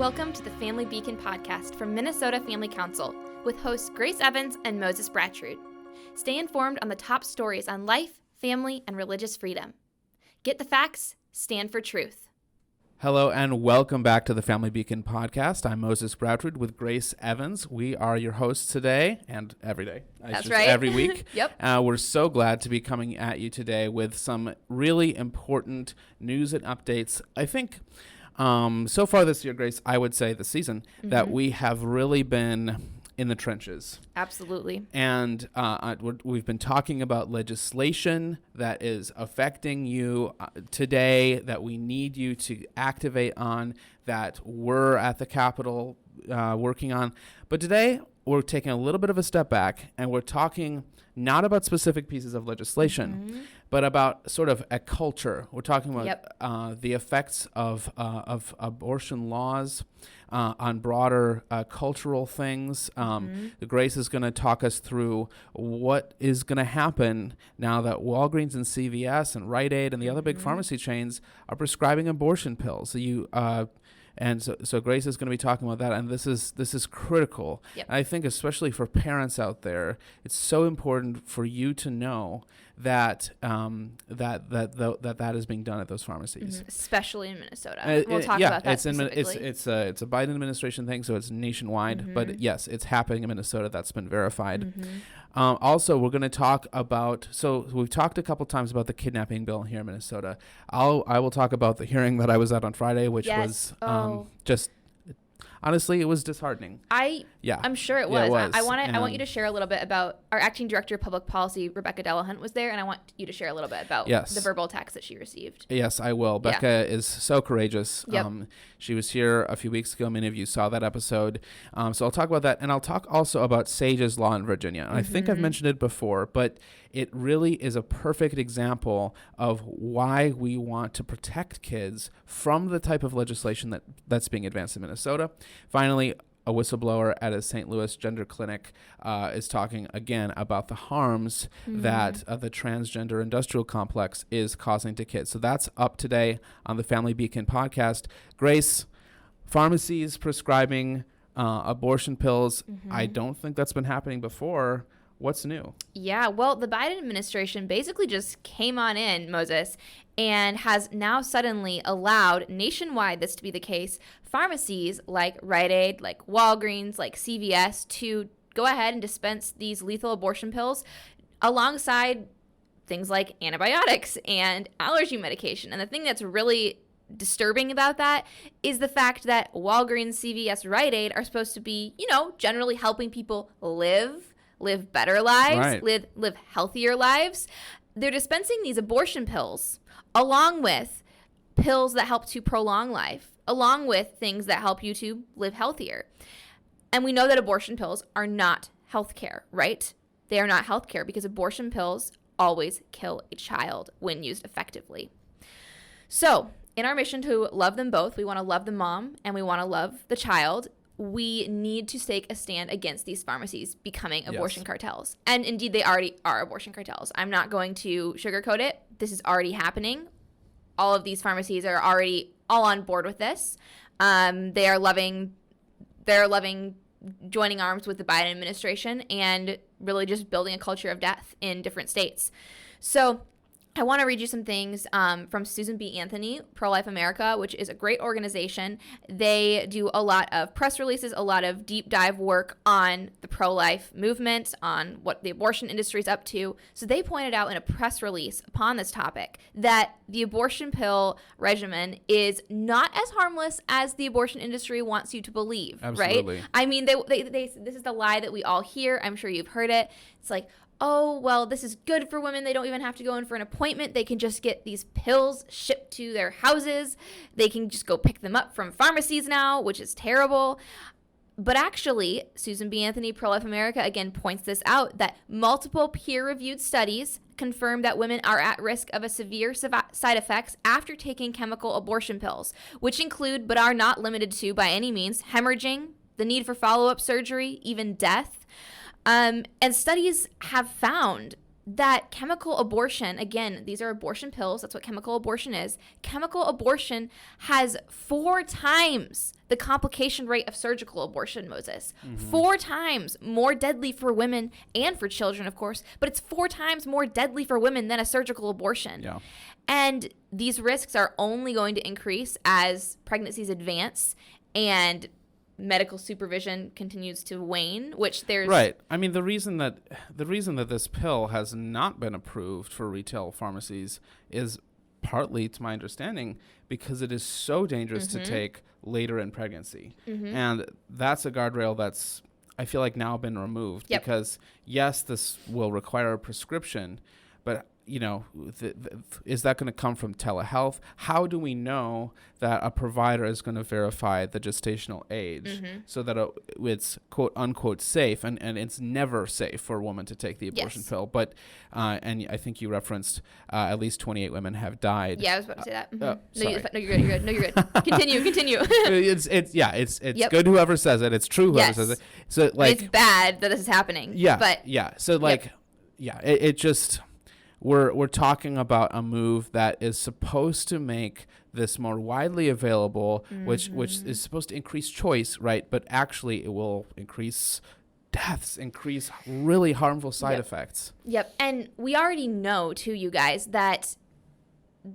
Welcome to the Family Beacon podcast from Minnesota Family Council with hosts Grace Evans and Moses Brattrud. Stay informed on the top stories on life, family, and religious freedom. Get the facts, stand for truth. Hello and welcome back to the Family Beacon podcast. I'm Moses Brattrud with Grace Evans. We are your hosts today and every day. That's right. Every week. Yep. We're so glad to be coming at you today with some really important news and updates. I think so far this year, Grace, I would say this season, that we have really been in the trenches. Absolutely. And we've been talking about legislation that is affecting you today, that we need you to activate on, that we're at the Capitol working on. But today, we're taking a little bit of a step back, and we're talking not about specific pieces of legislation, but about sort of a culture. We're talking about the effects of abortion laws on broader cultural things. Grace is going to talk us through what is going to happen now that Walgreens and CVS and Rite Aid and the other big pharmacy chains are prescribing abortion pills. So Grace is going to be talking about that, and this is critical. Yep. And I think especially for parents out there, it's so important for you to know that that is being done at those pharmacies, especially in Minnesota. We'll talk about that specifically. It's a Biden administration thing, so it's nationwide. But yes, it's happening in Minnesota. That's been verified. Also, we're going to talk about. So we've talked a couple times about the kidnapping bill here in Minnesota. I will talk about the hearing that I was at on Friday, which was just. Honestly, it was disheartening. I'm sure it was. Yeah, it was. I want you to share a little bit about our acting director of public policy, Becca Delahunt, was there, and I want you to share a little bit about the verbal attacks that she received. Yes, I will. Becca is so courageous. Yep. She was here a few weeks ago. Many of you saw that episode. So I'll talk about that, and I'll talk also about Sage's law in Virginia. And I think I've mentioned it before, but it really is a perfect example of why we want to protect kids from the type of legislation that's being advanced in Minnesota. Finally, a whistleblower at a St. Louis gender clinic is talking again about the harms that the transgender industrial complex is causing to kids. So that's up today on the Family Beacon podcast. Grace, pharmacies prescribing abortion pills. I don't think that's been happening before. What's new? Yeah, well, the Biden administration basically just came on in, Moses, and has now suddenly allowed nationwide this to be the case. Pharmacies like Rite Aid, like Walgreens, like CVS to go ahead and dispense these lethal abortion pills alongside things like antibiotics and allergy medication. And the thing that's really disturbing about that is the fact that Walgreens, CVS, Rite Aid are supposed to be, generally helping people live better lives, live healthier lives. They're dispensing these abortion pills along with pills that help to prolong life, along with things that help you to live healthier. And we know that abortion pills are not healthcare, right? They are not healthcare because abortion pills always kill a child when used effectively. So in our mission to love them both, we want to love the mom and we want to love the child. We need to take a stand against these pharmacies becoming abortion cartels. And indeed, they already are abortion cartels. I'm not going to sugarcoat it. This is already happening. All of these pharmacies are already all on board with this. They're loving joining arms with the Biden administration and really just building a culture of death in different states. So I want to read you some things from Susan B. Anthony, Pro-Life America, which is a great organization. They do a lot of press releases, a lot of deep dive work on the pro-life movement, on what the abortion industry is up to. So they pointed out in a press release upon this topic that the abortion pill regimen is not as harmless as the abortion industry wants you to believe. Absolutely. Right? I mean, they this is the lie that we all hear. I'm sure you've heard it. It's like, oh, well, this is good for women. They don't even have to go in for an appointment. They can just get these pills shipped to their houses. They can just go pick them up from pharmacies now, which is terrible. But actually, Susan B. Anthony, Pro-Life America, again points this out, that multiple peer-reviewed studies confirm that women are at risk of a severe side effects after taking chemical abortion pills, which include, but are not limited to by any means, hemorrhaging, the need for follow-up surgery, even death. And studies have found that chemical abortion, again, these are abortion pills. That's what chemical abortion is. Chemical abortion has 4 times the complication rate of surgical abortion, Moses. 4 times more deadly for women and for children, of course, but it's 4 times more deadly for women than a surgical abortion. Yeah. And these risks are only going to increase as pregnancies advance and medical supervision continues to wane, which there's right. I mean, the reason that this pill has not been approved for retail pharmacies is partly, to my understanding, because it is so dangerous to take later in pregnancy. And that's a guardrail that's, I feel like, now been removed. Yep. Because yes, this will require a prescription, but is that going to come from telehealth? How do we know that a provider is going to verify the gestational age so that it's quote unquote safe? And it's never safe for a woman to take the abortion pill. But and I think you referenced at least 28 women have died. Yeah, I was about to say that. No, you're good. No, you're good. Continue. It's good whoever says it. It's true whoever says it. So like, it's bad that this is happening. Yeah. But So like, it just. We're talking about a move that is supposed to make this more widely available, which is supposed to increase choice, right? But actually, it will increase deaths, increase really harmful side effects. Yep. And we already know, too, you guys, that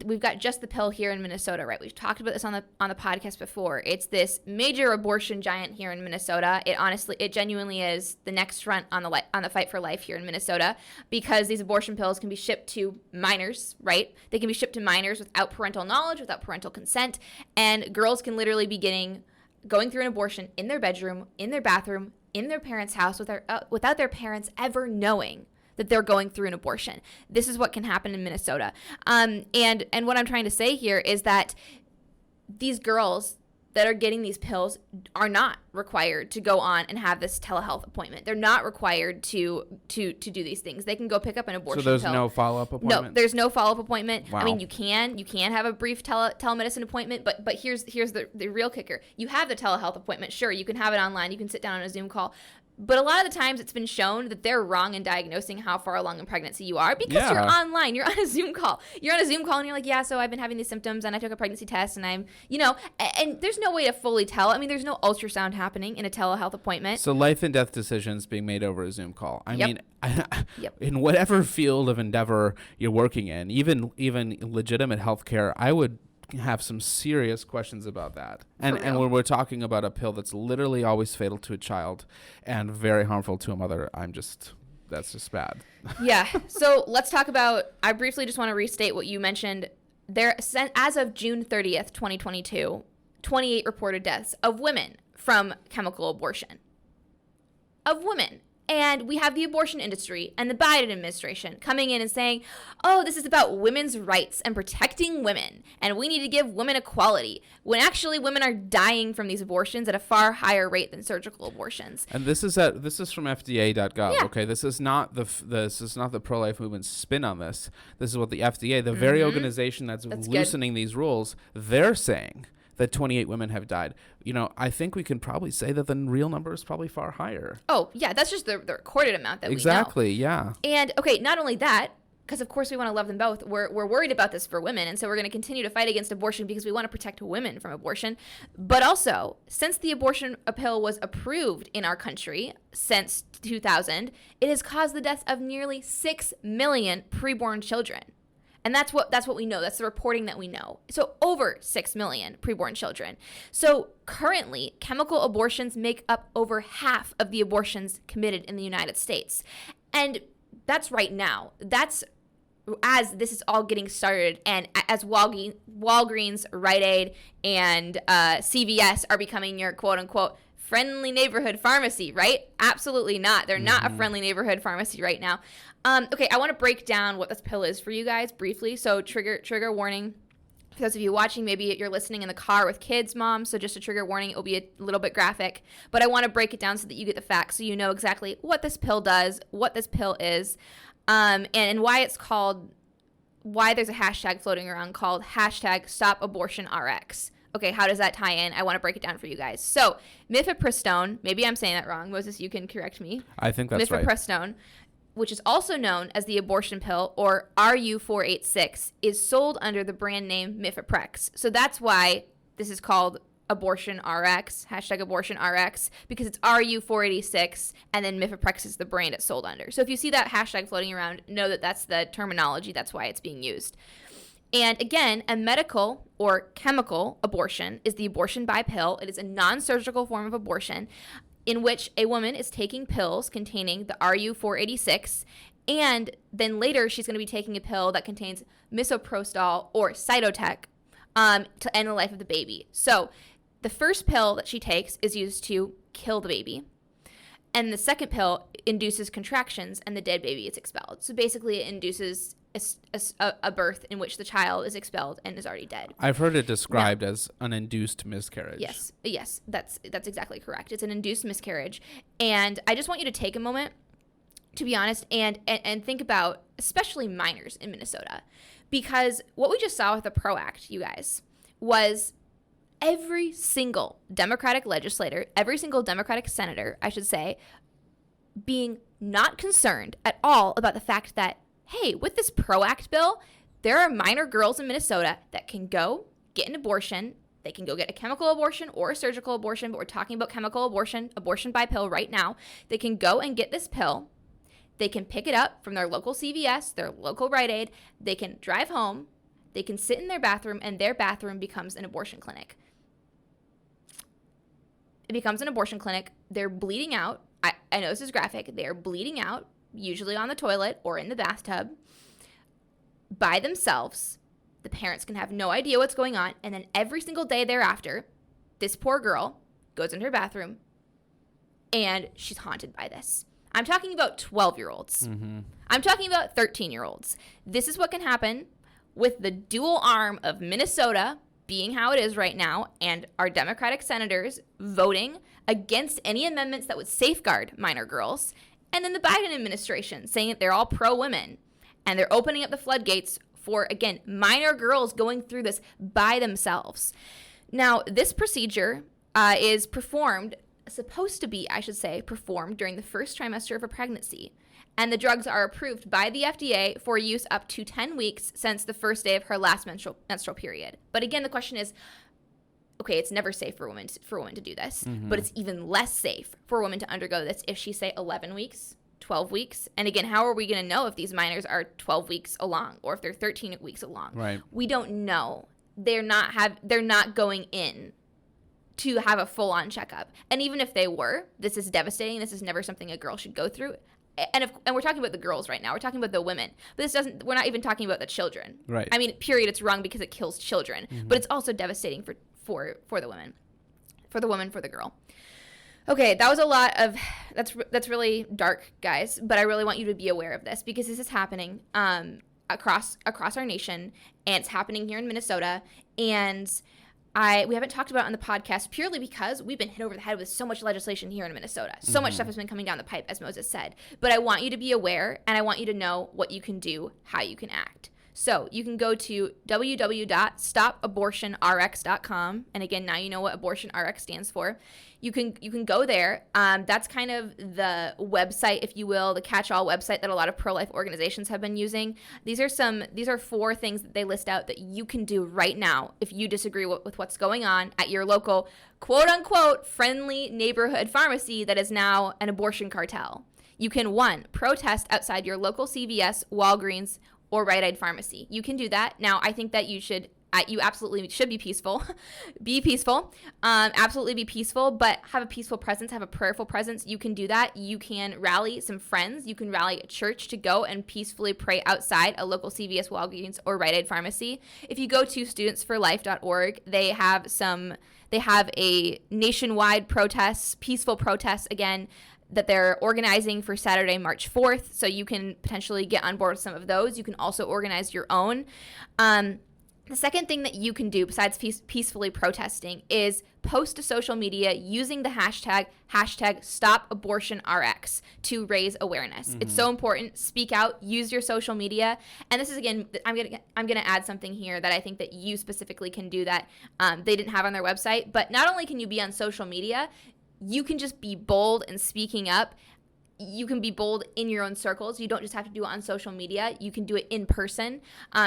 we've got just the pill here in Minnesota, right? We've talked about this on the podcast before. It's this major abortion giant here in Minnesota. It genuinely is the next front on the fight for life here in Minnesota, because these abortion pills can be shipped to minors, right? They can be shipped to minors without parental knowledge, without parental consent, and girls can literally be going through an abortion in their bedroom, in their bathroom, in their parents' house without their parents ever knowing that they're going through an abortion. This is what can happen in Minnesota. And what I'm trying to say here is that these girls that are getting these pills are not required to go on and have this telehealth appointment. They're not required to do these things. They can go pick up an abortion pill. So there's no follow-up appointment? No, there's no follow-up appointment. Wow. I mean, you can have a brief telemedicine appointment, but here's the real kicker. You have the telehealth appointment. Sure, you can have it online. You can sit down on a Zoom call. But a lot of the times it's been shown that they're wrong in diagnosing how far along in pregnancy you are, because you're online, you're on a Zoom call. You're on a Zoom call and you're like, yeah, so I've been having these symptoms and I took a pregnancy test and I'm, and there's no way to fully tell. I mean, there's no ultrasound happening in a telehealth appointment. So life and death decisions being made over a Zoom call. I mean, Yep. in whatever field of endeavor you're working in, even legitimate healthcare, I would have some serious questions about that. And when we're talking about a pill that's literally always fatal to a child and very harmful to a mother, that's just bad. Yeah. So let's talk about, I briefly just want to restate what you mentioned. As of June 30th, 2022, 28 reported deaths of women from chemical abortion. Of women. And we have the abortion industry and the Biden administration coming in and saying, oh, this is about women's rights and protecting women, and we need to give women equality, when actually women are dying from these abortions at a far higher rate than surgical abortions. And this is from FDA.gov. Yeah. Okay, this is not the pro-life movement's spin on this. This is what the FDA, the very organization that's loosening these rules, they're saying that 28 women have died. I think we can probably say that the real number is probably far higher. Oh, yeah, that's just the recorded amount that exactly, we know. Yeah. And, okay, not only that, because of course we want to love them both, we're worried about this for women, and so we're going to continue to fight against abortion because we want to protect women from abortion. But also, since the abortion pill was approved in our country since 2000, it has caused the deaths of nearly 6 million preborn children. And that's what we know. That's the reporting that we know. So over 6 million preborn children. So currently, chemical abortions make up over half of the abortions committed in the United States. And that's right now. That's as this is all getting started, and as Walgreens, Rite Aid, and CVS are becoming your quote-unquote friendly neighborhood pharmacy, right? Absolutely not. They're not a friendly neighborhood pharmacy right now. Okay, I want to break down what this pill is for you guys briefly. So trigger warning. For those of you watching, maybe you're listening in the car with kids, mom, so just a trigger warning. It will be a little bit graphic. But I want to break it down so that you get the facts, so you know exactly what this pill does, what this pill is, and why it's called, why there's a hashtag floating around called #StopAbortionRx. Okay, how does that tie in? I want to break it down for you guys. So, mifepristone, maybe I'm saying that wrong. Moses, you can correct me. I think that's right. Mifepristone which is also known as the abortion pill, or RU486, is sold under the brand name Mifeprex. So that's why this is called Abortion RX, hashtag Abortion RX, because it's RU486, and then Mifeprex is the brand it's sold under. So if you see that hashtag floating around, know that that's the terminology. That's why it's being used. And again, a medical or chemical abortion is the abortion by pill. It is a non-surgical form of abortion in which a woman is taking pills containing the RU486, and then later she's going to be taking a pill that contains misoprostol or cytotec to end the life of the baby. So the first pill that she takes is used to kill the baby, and the second pill induces contractions and the dead baby is expelled. So basically it induces a birth in which the child is expelled and is already dead. I've heard it described as an induced miscarriage. Yes, that's exactly correct. It's an induced miscarriage. And I just want you to take a moment, to be honest, and think about especially minors in Minnesota. Because what we just saw with the PRO Act, you guys, was every single Democratic legislator, every single Democratic senator, I should say, being not concerned at all about the fact that, hey, with this PRO Act bill, there are minor girls in Minnesota that can go get an abortion. They can go get a chemical abortion or a surgical abortion, but we're talking about chemical abortion, abortion by pill right now. They can go and get this pill. They can pick it up from their local CVS, their local Rite Aid. They can drive home. They can sit in their bathroom, and their bathroom becomes an abortion clinic. It becomes an abortion clinic. They're bleeding out. I know this is graphic. They're bleeding out, usually on the toilet or in the bathtub, by themselves. The parents can have no idea what's going on. And then every single day thereafter, this poor girl goes in her bathroom and she's haunted by this. I'm talking about 12-year-olds. Mm-hmm. I'm talking about 13-year-olds. This is what can happen with the dual arm of Minnesota being how it is right now, and our Democratic senators voting against any amendments that would safeguard minor girls, and then the Biden administration saying that they're all pro-women, and they're opening up the floodgates for, again, minor girls going through this by themselves. Now, this procedure is supposed to be performed during the first trimester of a pregnancy. And the drugs are approved by the FDA for use up to 10 weeks since the first day of her last menstrual period. But again, the question is, okay, it's never safe for women to do this, but it's even less safe for a woman to undergo this if she's, say, 11 weeks, 12 weeks. And again, how are we going to know if these minors are 12 weeks along or if they're 13 weeks along? Right. We don't know. They're not going in to have a full-on checkup. And even if they were, this is devastating. This is never something a girl should go through. And we're talking about the girls right now. We're talking about the women. But we're not even talking about the children. Right. I mean, period, it's wrong because it kills children. But it's also devastating for the women. For the woman, for the girl. Okay, that was a lot of, that's really dark, guys. But I really want you to be aware of this because this is happening across our nation. And it's happening here in Minnesota. And we haven't talked about it on the podcast purely because we've been hit over the head with so much legislation here in Minnesota. So much stuff has been coming down the pipe, as Moses said. But I want you to be aware, and I want you to know what you can do, how you can act. So you can go to www.stopabortionrx.com. And again, now you know what Abortion RX stands for. You can go there. That's kind of the website, if you will, the catch-all website that a lot of pro-life organizations have been using. These are 4 things that they list out that you can do right now if you disagree with what's going on at your local quote-unquote friendly neighborhood pharmacy that is now an abortion cartel. You can, 1, protest outside your local CVS, Walgreens, or Rite Aid pharmacy. You can do that. Now, I think that you absolutely should be peaceful. Be peaceful. Absolutely be peaceful, but have a peaceful presence, have a prayerful presence. You can do that. You can rally some friends. You can rally a church to go and peacefully pray outside a local CVS, Walgreens, or Rite Aid pharmacy. If you go to studentsforlife.org, they have a nationwide protests, peaceful protests, again, that they're organizing for Saturday, March 4th. So you can potentially get on board with some of those. You can also organize your own. The second thing that you can do besides peacefully protesting is post to social media using the hashtag #StopAbortionRx to raise awareness. It's so important. Speak out. Use your social media. And this is, again, I'm gonna add something here that I think that you specifically can do that they didn't have on their website. But not only can you be on social media, you can just be bold and speaking up you can be bold in your own circles. You don't just have to do it on social media. You can do it in person.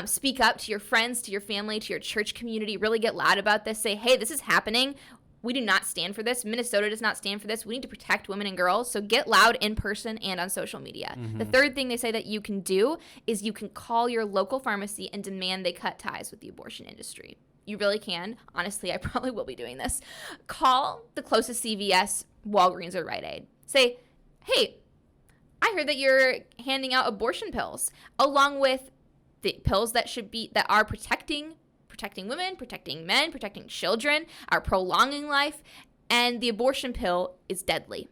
Speak up to your friends, to your family, to your church community. Really get loud about this. Say, hey, this is happening. We do not stand for this. Minnesota does not stand for this. We need to protect women and girls. So get loud in person and on social media. The third thing they say that you can do is you can call your local pharmacy and demand they cut ties with the abortion industry. You really can. Honestly, I probably will be doing this. Call the closest CVS, Walgreens, or Rite Aid. Say, hey, I heard that you're handing out abortion pills along with the pills that are protecting women, protecting men, protecting children, are prolonging life, and the abortion pill is deadly.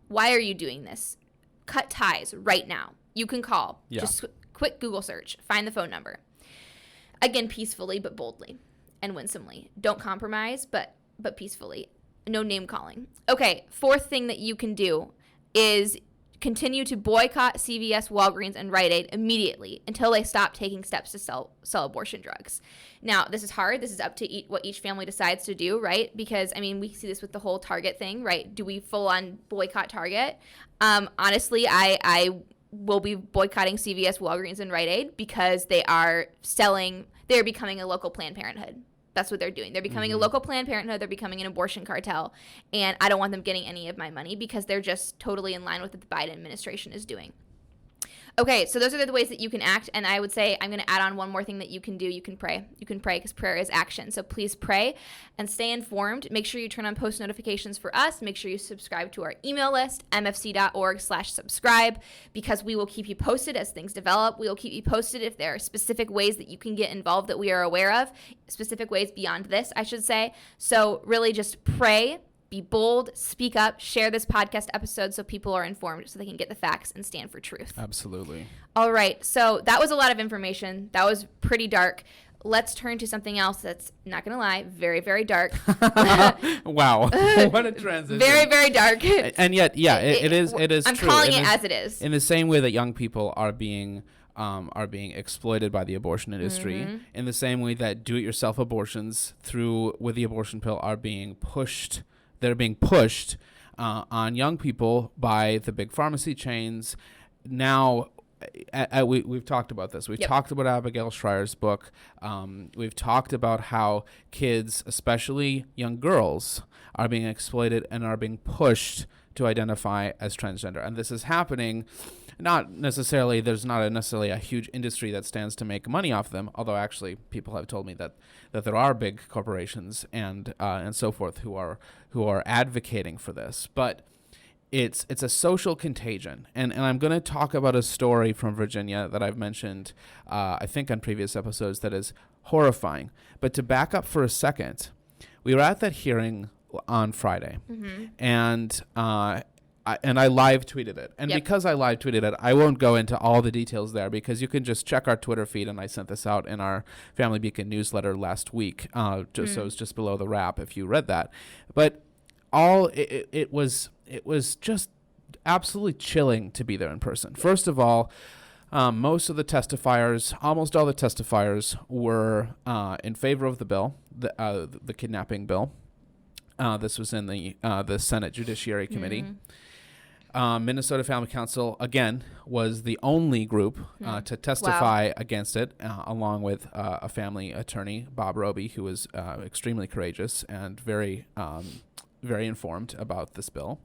Why are you doing this? Cut ties right now. You can call. Yeah. Just quick Google search. Find the phone number. Again, peacefully but boldly and winsomely. Don't compromise, but peacefully. No name calling. Okay, fourth thing that you can do is continue to boycott CVS, Walgreens, and Rite Aid immediately until they stop taking steps to sell abortion drugs. Now, this is hard. This is up to what each family decides to do, right? Because, I mean, we see this with the whole Target thing, right? Do we full-on boycott Target? Honestly, I will be boycotting CVS, Walgreens, and Rite Aid because they're becoming a local Planned Parenthood. That's what they're doing. They're becoming a local Planned Parenthood. They're becoming an abortion cartel. And I don't want them getting any of my money because they're just totally in line with what the Biden administration is doing. Okay, so those are the ways that you can act. And I would say I'm going to add on one more thing that you can do. You can pray. You can pray because prayer is action. So please pray and stay informed. Make sure you turn on post notifications for us. Make sure you subscribe to our email list, mfc.org/subscribe, because we will keep you posted as things develop. We will keep you posted if there are specific ways that you can get involved that we are aware of, specific ways beyond this, I should say. So really just pray. Be bold, speak up, share this podcast episode so people are informed so they can get the facts and stand for truth. Absolutely. All right. So that was a lot of information. That was pretty dark. Let's turn to something else that's, not going to lie, very, very dark. Wow. What a transition. Very, very dark. And yet, yeah, it is I'm true. Calling it as it is. In the same way that young people are being exploited by the abortion industry, in the same way that do-it-yourself abortions with the abortion pill are being pushed. They're being pushed on young people by the big pharmacy chains. Now, we've talked about this. We've talked about Abigail Schreier's book. We've talked about how kids, especially young girls, are being exploited and are being pushed to identify as transgender. And this is happening. There's not necessarily a huge industry that stands to make money off them, although actually people have told me that there are big corporations and so forth who are advocating for this. But it's a social contagion. And I'm going to talk about a story from Virginia that I've mentioned, I think on previous episodes, that is horrifying. But to back up for a second, we were at that hearing on Friday, and I live tweeted it. And because I live tweeted it, I won't go into all the details there because you can just check our Twitter feed. And I sent this out in our Family Beacon newsletter last week. So it's just below the wrap if you read that. But it was just absolutely chilling to be there in person. First of all, almost all the testifiers were in favor of the bill, the kidnapping bill. This was in the Senate Judiciary Committee. Minnesota Family Council, again, was the only group to testify against it, along with a family attorney, Bob Roby, who was extremely courageous and very informed about this bill.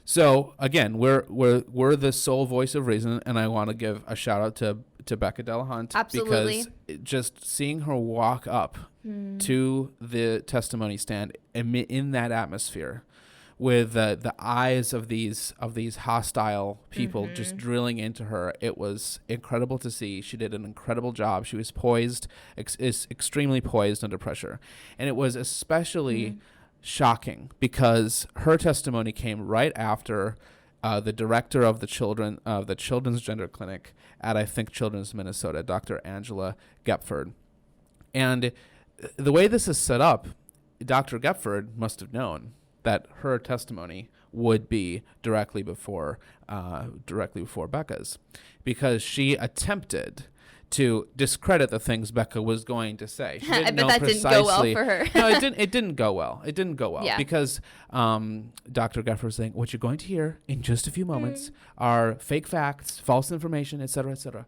So, again, we're the sole voice of reason, and I want to give a shout-out to Becca Delahunt. Absolutely. Because just seeing her walk up to the testimony stand in that atmosphere with the eyes of these hostile people just drilling into her. It was incredible to see. She did an incredible job. She was poised, is extremely poised under pressure. And it was especially shocking because her testimony came right after the director of the Children's Gender Clinic at, I think, Children's Minnesota, Dr. Angela Gepford. And the way this is set up, Dr. Gepford must have known that her testimony would be directly before Becca's, because she attempted to discredit the things Becca was going to say. She didn't I bet know that precisely. didn't go well for her. No, it didn't go well. It didn't go well Yeah. because Dr. Geffer was saying, what you're going to hear in just a few moments are fake facts, false information, et cetera, et cetera.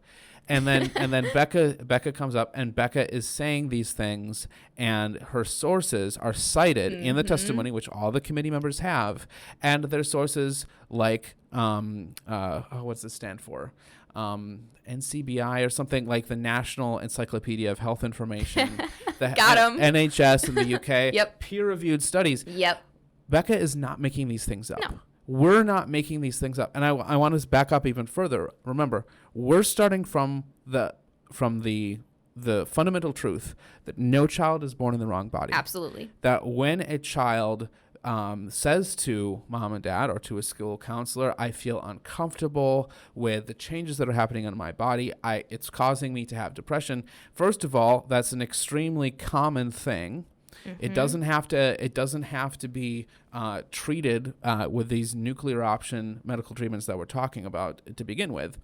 And then Becca comes up, and Becca is saying these things, and her sources are cited in the testimony, which all the committee members have, and their sources like what's this stand for? NCBI or something, like the National Encyclopedia of Health Information, the Got 'em. NHS in the UK, Yep. peer-reviewed studies. Yep. Becca is not making these things up. No. We're not making these things up. And I want to back up even further. Remember, we're starting from the fundamental truth that no child is born in the wrong body. Absolutely. That when a child says to mom and dad or to a school counselor, I feel uncomfortable with the changes that are happening in my body, it's causing me to have depression. First of all, that's an extremely common thing. It doesn't have to be treated with these nuclear option medical treatments that we're talking about to begin with.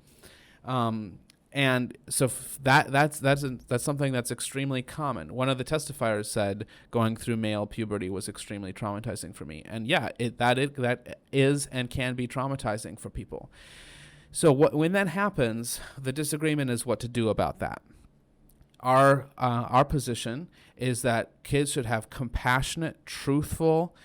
And so that's something that's extremely common. One of the testifiers said going through male puberty was extremely traumatizing for me. And yeah, that is and can be traumatizing for people. So when that happens, the disagreement is what to do about that. Our position is that kids should have compassionate, truthful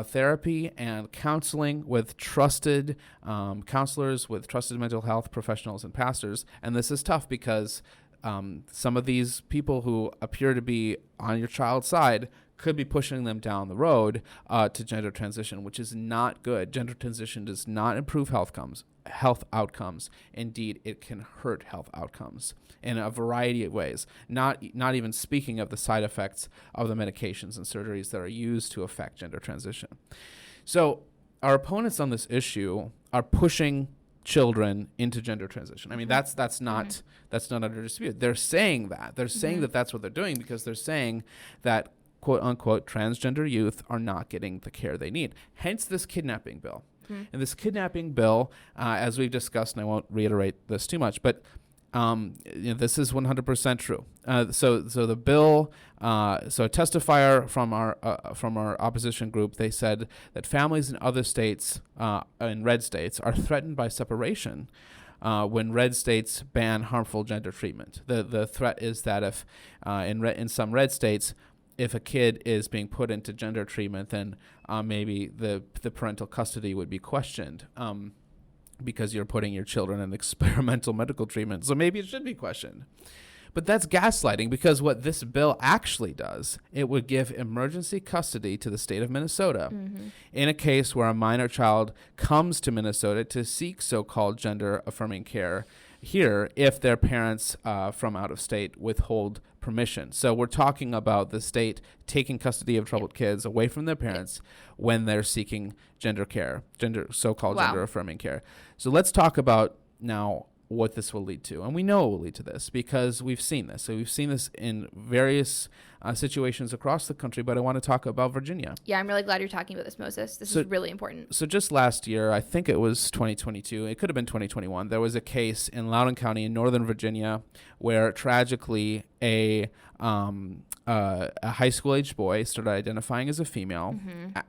therapy and counseling with trusted counselors, with trusted mental health professionals and pastors. And this is tough because some of these people who appear to be on your child's side could be pushing them down the road to gender transition, which is not good. Gender transition does not improve health outcomes. Indeed, it can hurt health outcomes in a variety of ways, not even speaking of the side effects of the medications and surgeries that are used to affect gender transition. So our opponents on this issue are pushing children into gender transition. I mean, that's not under dispute. They're saying that. They're saying that that's what they're doing because they're saying that, quote unquote, transgender youth are not getting the care they need. Hence this kidnapping bill. And this kidnapping bill, as we've discussed, and I won't reiterate this too much, but this is 100% true. So the bill, so a testifier from our opposition group, they said that families in other states, in red states, are threatened by separation when red states ban harmful gender treatment. The threat is that if in some red states, if a kid is being put into gender treatment, then maybe the parental custody would be questioned because you're putting your children in experimental medical treatment. So maybe it should be questioned. But that's gaslighting, because what this bill actually does, it would give emergency custody to the state of Minnesota in a case where a minor child comes to Minnesota to seek so-called gender-affirming care here if their parents from out of state withhold permission. So we're talking about the state taking custody of troubled kids away from their parents when they're seeking so-called gender-affirming care. So let's talk about now what this will lead to. And we know it will lead to this because we've seen this. So we've seen this in various situations across the country, but I want to talk about Virginia. Yeah, I'm really glad you're talking about this, Moses. This is really important. So just last year, I think it was 2022, it could have been 2021, there was a case in Loudoun County in Northern Virginia where tragically a high school-aged boy started identifying as a female,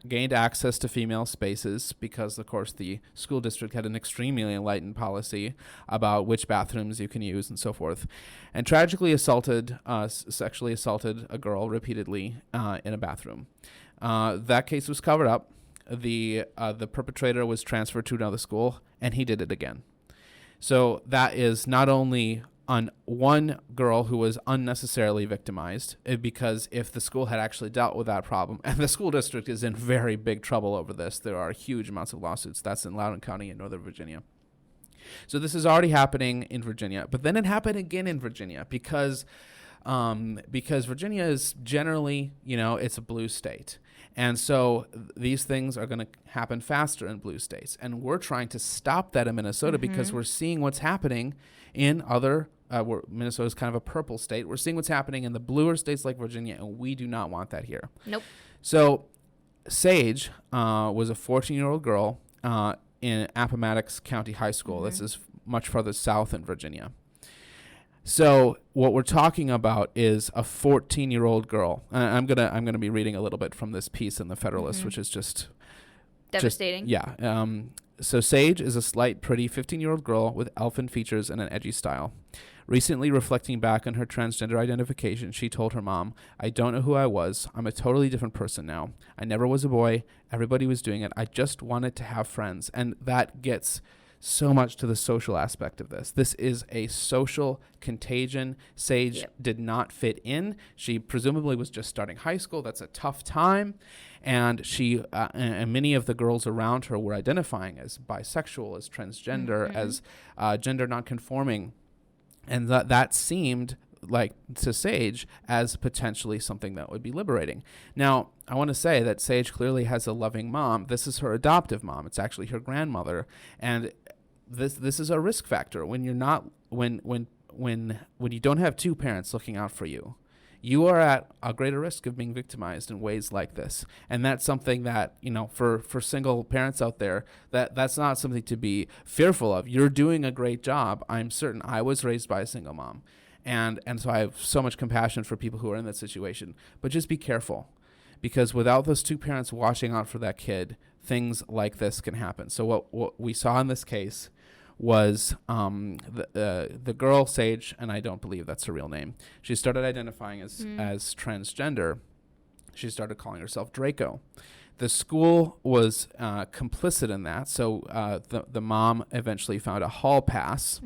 gained access to female spaces because, of course, the school district had an extremely enlightened policy about which bathrooms you can use and so forth, and tragically sexually assaulted a girl repeatedly in a bathroom. That case was covered up. The perpetrator was transferred to another school, and he did it again. So that is not only on one girl who was unnecessarily victimized, because if the school had actually dealt with that problem, and the school district is in very big trouble over this, there are huge amounts of lawsuits. That's in Loudoun County in Northern Virginia. So this is already happening in Virginia, but then it happened again in Virginia because Virginia is generally, it's a blue state. And so these things are going to happen faster in blue states. And we're trying to stop that in Minnesota because we're seeing what's happening in other Minnesota's kind of a purple state. We're seeing what's happening in the bluer states like Virginia, and we do not want that here. Nope. So Sage was a 14-year-old girl in Appomattox County High School. This is much further south in Virginia. So what we're talking about is a 14-year-old girl. I'm gonna be reading a little bit from this piece in the Federalist, which is just devastating. So Sage is a slight, pretty 15-year-old girl with elfin features and an edgy style. Recently reflecting back on her transgender identification, she told her mom, "I don't know who I was. I'm a totally different person now. I never was a boy. Everybody was doing it. I just wanted to have friends." And that gets so much to the social aspect of this. This is a social contagion. Sage did not fit in. She presumably was just starting high school. That's a tough time. And she and many of the girls around her were identifying as bisexual, as transgender, as gender nonconforming. And that seemed like to Sage as potentially something that would be liberating. Now, I want to say that Sage clearly has a loving mom. This is her adoptive mom. It's actually her grandmother. And this is a risk factor when you're not when you don't have two parents looking out for you. You are at a greater risk of being victimized in ways like this. And that's something that, for single parents out there, that's not something to be fearful of. You're doing a great job. I'm certain. I was raised by a single mom. And so I have so much compassion for people who are in that situation. But just be careful, because without those two parents watching out for that kid, things like this can happen. So what we saw in this case was the girl Sage, and I don't believe that's her real name. She started identifying as transgender. She started calling herself Draco. The school was complicit in that, so the mom eventually found a hall pass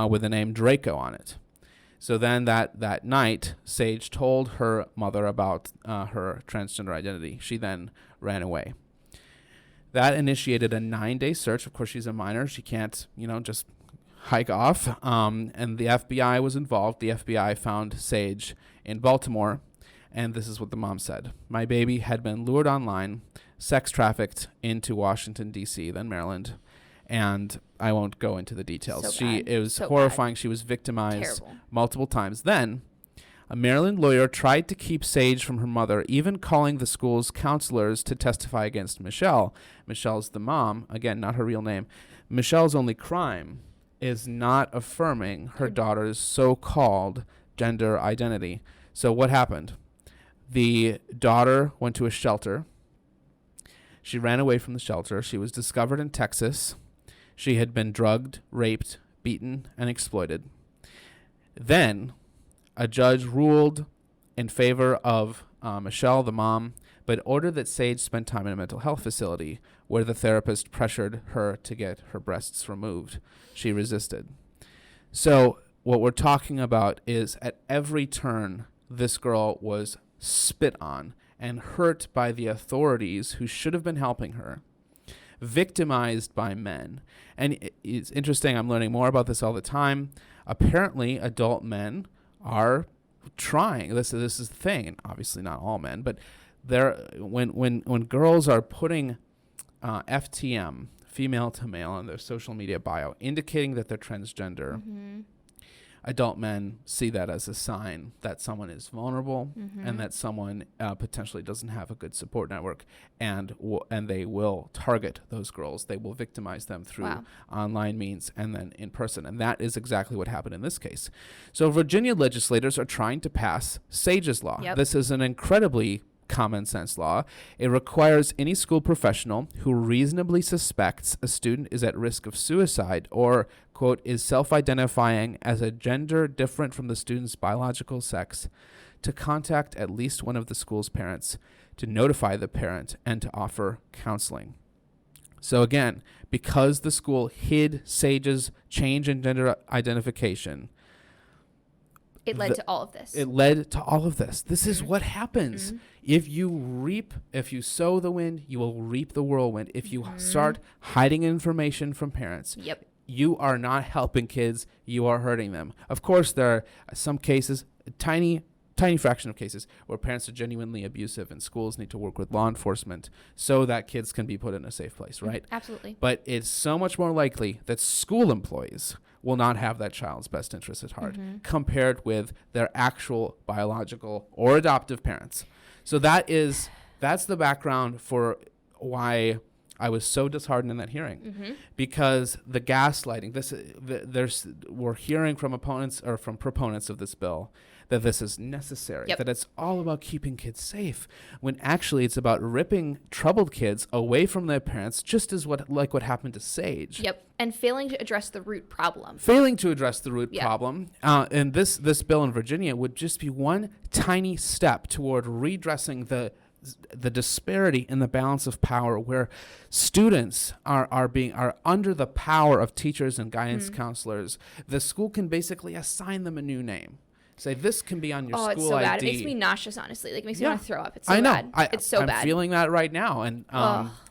with the name Draco on it. So then that night, Sage told her mother about her transgender identity. She then ran away. That initiated a 9-day search. Of course, she's a minor. She can't, just hike off. And the FBI was involved. The FBI found Sage in Baltimore. And this is what the mom said. "My baby had been lured online, sex trafficked into Washington, D.C., then Maryland. And I won't go into the details. It was horrifying. Bad. She was victimized multiple times. Then a Maryland lawyer tried to keep Sage from her mother, even calling the school's counselors to testify against Michelle. Michelle's the mom. Again, not her real name. Michelle's only crime is not affirming her daughter's so-called gender identity. So what happened? The daughter went to a shelter. She ran away from the shelter. She was discovered in Texas. She had been drugged, raped, beaten, and exploited. Then a judge ruled in favor of Michelle, the mom, but ordered that Sage spend time in a mental health facility where the therapist pressured her to get her breasts removed. She resisted. So what we're talking about is at every turn, this girl was spit on and hurt by the authorities who should have been helping her, victimized by men. And it's interesting, I'm learning more about this all the time. Apparently, adult men are trying. This is the thing, and obviously not all men, but when girls are putting FTM, female to male, on their social media bio, indicating that they're transgender, adult men see that as a sign that someone is vulnerable and that someone potentially doesn't have a good support network, and they will target those girls. They will victimize them through online means and then in person. And that is exactly what happened in this case. So Virginia legislators are trying to pass Sage's Law. Yep. This is an incredibly common sense law. It requires any school professional who reasonably suspects a student is at risk of suicide or, quote, is self-identifying as a gender different from the student's biological sex to contact at least one of the school's parents, to notify the parent, and to offer counseling. So again, because the school hid Sage's change in gender identification, it led to all of this. It led to all of this. This is what happens. If you sow the wind, you will reap the whirlwind. If you start hiding information from parents, you are not helping kids. You are hurting them. Of course, there are some cases, tiny fraction of cases, where parents are genuinely abusive and schools need to work with law enforcement so that kids can be put in a safe place, right? Absolutely. But it's so much more likely that school employees will not have that child's best interest at heart compared with their actual biological or adoptive parents. So that's the background for why so disheartened in that hearing because the gaslighting, we're hearing from opponents or from proponents of this bill that this is necessary, that it's all about keeping kids safe, when actually it's about ripping troubled kids away from their parents, just as what happened to Sage. Yep, and failing to address the root problem. Problem. And this bill in Virginia would just be one tiny step toward redressing the disparity in the balance of power, where students are under the power of teachers and guidance counselors. The school can basically assign them a new name. Say, this can be on your school ID. Oh, it's so bad. It makes me nauseous, honestly. Like, it makes me want to throw up. It's so bad. It's so bad. I'm feeling that right now, and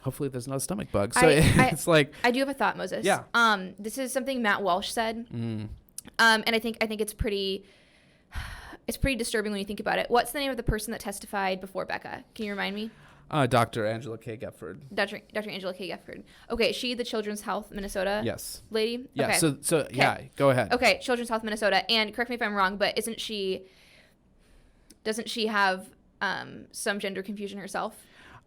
hopefully there's no stomach bug. So it's like... I do have a thought, Moses. Yeah. This is something Matt Walsh said, and I think it's pretty disturbing when you think about it. What's the name of the person that testified before Becca? Can you remind me? Dr. Angela K. Gefford. Dr. Angela K. Gefford. Okay, she the Children's Health Minnesota lady? Yeah, okay. So yeah, go ahead. Okay, Children's Health Minnesota. And correct me if I'm wrong, but doesn't she have some gender confusion herself?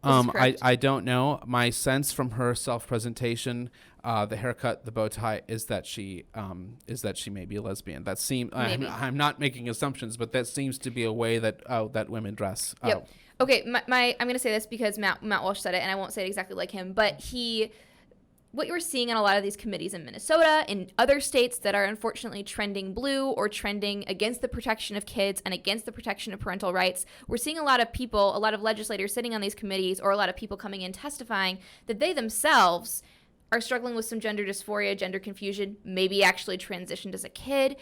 I don't know. My sense from her self-presentation, the haircut, the bow tie, is that she may be a lesbian. That I'm not making assumptions, but that seems to be a way that women dress. Yep. Okay, I'm going to say this because Matt Walsh said it, and I won't say it exactly like him, but what you're seeing in a lot of these committees in Minnesota, in other states that are unfortunately trending blue or trending against the protection of kids and against the protection of parental rights, we're seeing a lot of legislators sitting on these committees, or a lot of people coming in testifying that they themselves are struggling with some gender dysphoria, gender confusion, maybe actually transitioned as a kid.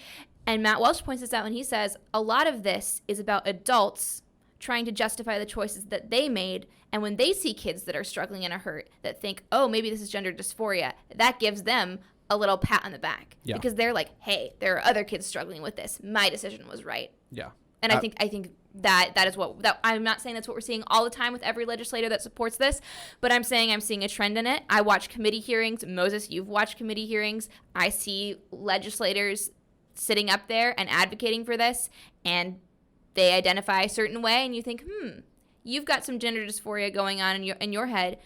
And Matt Welch points this out when he says a lot of this is about adults trying to justify the choices that they made. And when they see kids that are struggling and are hurt, that think, oh, maybe this is gender dysphoria, that gives them a little pat on the back. Yeah. Because they're like, hey, there are other kids struggling with this. My decision was right. Yeah. And I think that is that I'm not saying that's what we're seeing all the time with every legislator that supports this, but I'm saying I'm seeing a trend in it. I watch committee hearings. Moses, you've watched committee hearings. I see legislators sitting up there and advocating for this, and they identify a certain way, and you think, you've got some gender dysphoria going on in your head.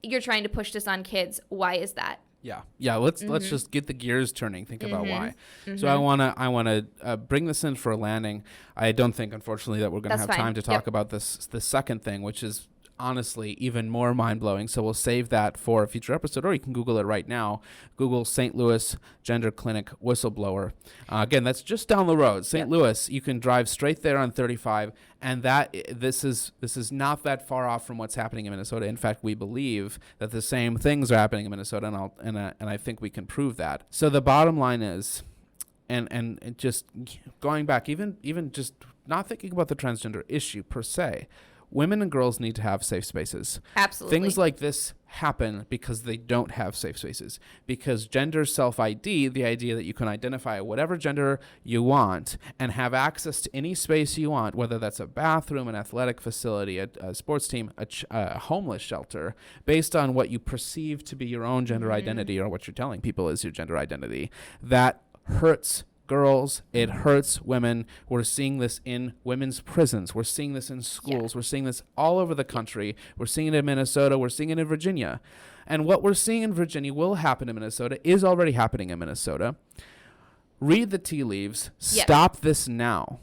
You're trying to push this on kids. Why is that? Yeah. Let's just get the gears turning. Think about why. So I wanna bring this in for a landing. I don't think, unfortunately, that we're gonna have time to talk about the second thing, which is honestly even more mind-blowing. So we'll save that for a future episode, or you can Google it right now. Google St. Louis Gender Clinic whistleblower. Again, that's just down the road. St. Louis, you can drive straight there on 35, and this is not that far off from what's happening in Minnesota. In fact, we believe that the same things are happening in Minnesota, and I think we can prove that. So the bottom line is, and just going back, even just not thinking about the transgender issue per se, women and girls need to have safe spaces. Absolutely. Things like this happen because they don't have safe spaces. Because gender self-ID, the idea that you can identify whatever gender you want and have access to any space you want, whether that's a bathroom, an athletic facility, a sports team, a homeless shelter, based on what you perceive to be your own gender identity, or what you're telling people is your gender identity, that hurts girls, it hurts women. We're seeing this in women's prisons. We're seeing this in schools. Yeah. We're seeing this all over the country. We're seeing it in Minnesota. We're seeing it in Virginia. And what we're seeing in Virginia will happen in Minnesota, is already happening in Minnesota. Read the tea leaves. Yeah. Stop this now.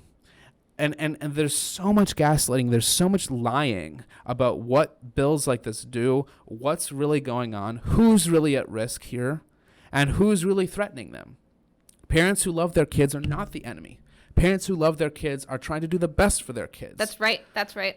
And there's so much gaslighting. There's so much lying about what bills like this do, what's really going on, who's really at risk here, and who's really threatening them. Parents who love their kids are not the enemy. Parents who love their kids are trying to do the best for their kids. That's right.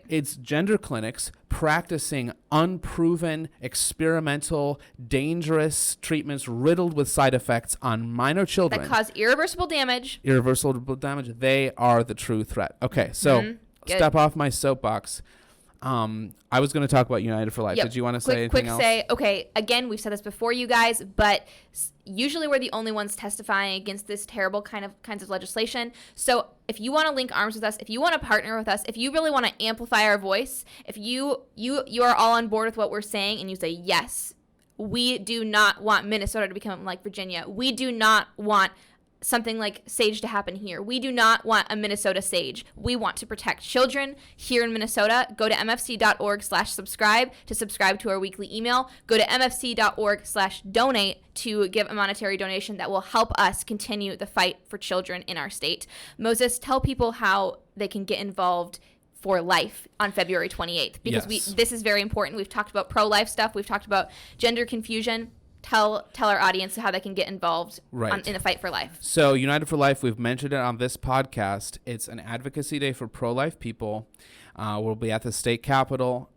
It's gender clinics practicing unproven, experimental, dangerous treatments riddled with side effects on minor children. That cause irreversible damage. They are the true threat. Okay, so step off my soapbox. I was going to talk about United for Life. Yep. Did you want to say anything else? Okay, again, we've said this before, you guys, but usually we're the only ones testifying against this terrible kinds of legislation. So if you want to link arms with us, if you want to partner with us, if you really want to amplify our voice, if you are all on board with what we're saying and you say, yes, we do not want Minnesota to become like Virginia. We do not want something like SAGE to happen here. We do not want a Minnesota SAGE. We want to protect children here in Minnesota. Go to mfc.org/subscribe to subscribe to our weekly email. Go to mfc.org/donate to give a monetary donation that will help us continue the fight for children in our state. Moses, tell people how they can get involved for life on February 28th, because this is very important. We've talked about pro-life stuff. We've talked about gender confusion. Tell our audience how they can get involved in the fight for life. So United for Life, we've mentioned it on this podcast. It's an advocacy day for pro-life people. We'll be at the state capitol.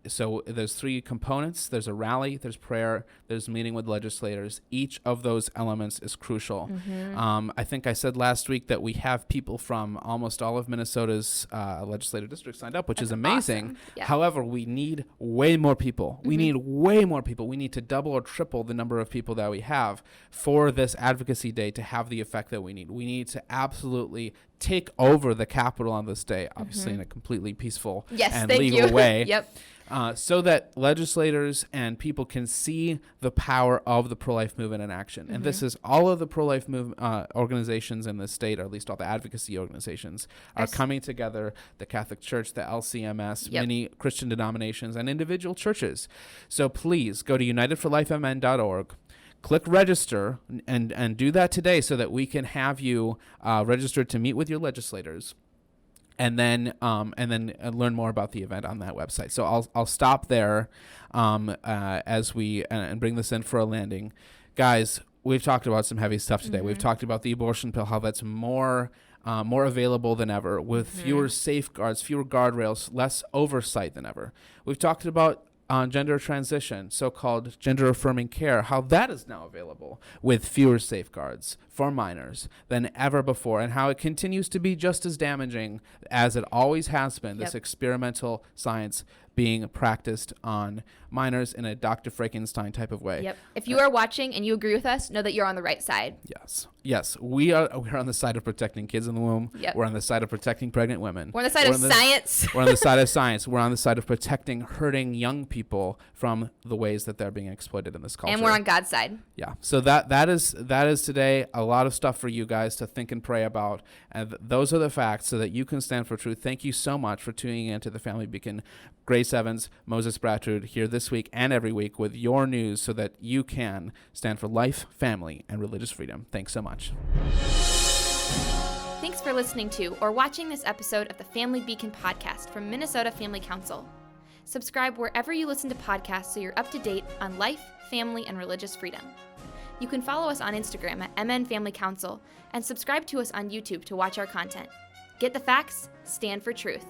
So there's 3 components. There's a rally, there's prayer, there's meeting with legislators. Each of those elements is crucial. I think I said last week that we have people from almost all of Minnesota's legislative districts signed up, which is amazing. Awesome. Yeah. However, we need way more people. We need way more people. We need to double or triple the number of people that we have for this advocacy day to have the effect that we need. We need to absolutely take over the Capitol on this day, obviously in a completely peaceful and legal way. Yep. So that legislators and people can see the power of the pro-life movement in action. And this is all of the pro-life organizations in the state, or at least all the advocacy organizations, are coming together, the Catholic Church, the LCMS, many Christian denominations, and individual churches. So please go to unitedforlifemn.org. Click register and do that today so that we can have you registered to meet with your legislators, and then learn more about the event on that website. So I'll stop there as we and bring this in for a landing, guys. We've talked about some heavy stuff today. We've talked about the abortion pill, how that's more available than ever, with fewer safeguards, fewer guardrails, less oversight than ever. We've talked about gender transition, so-called gender-affirming care, how that is now available with fewer safeguards for minors than ever before, and how it continues to be just as damaging as it always has been, this experimental science being practiced on minors in a Dr. Frankenstein type of way. Yep. If you are watching and you agree with us, know that you're on the right side. Yes. We're on the side of protecting kids in the womb. Yep. We're on the side of protecting pregnant women. We're on the side of science. We're on the side of science. We're on the side of protecting hurting young people from the ways that they're being exploited in this culture. And we're on God's side. Yeah. So that is today a lot of stuff for you guys to think and pray about. And those are the facts so that you can stand for truth. Thank you so much for tuning in to the Family Beacon. Grace Evans, Moses Brattrud here this week and every week with your news so that you can stand for life, family, and religious freedom. Thanks so much. Thanks for listening to or watching this episode of the Family Beacon podcast from Minnesota Family Council. Subscribe wherever you listen to podcasts so you're up to date on life, family, and religious freedom. You can follow us on Instagram at MN Family Council and subscribe to us on YouTube to watch our content. Get the facts, stand for truth.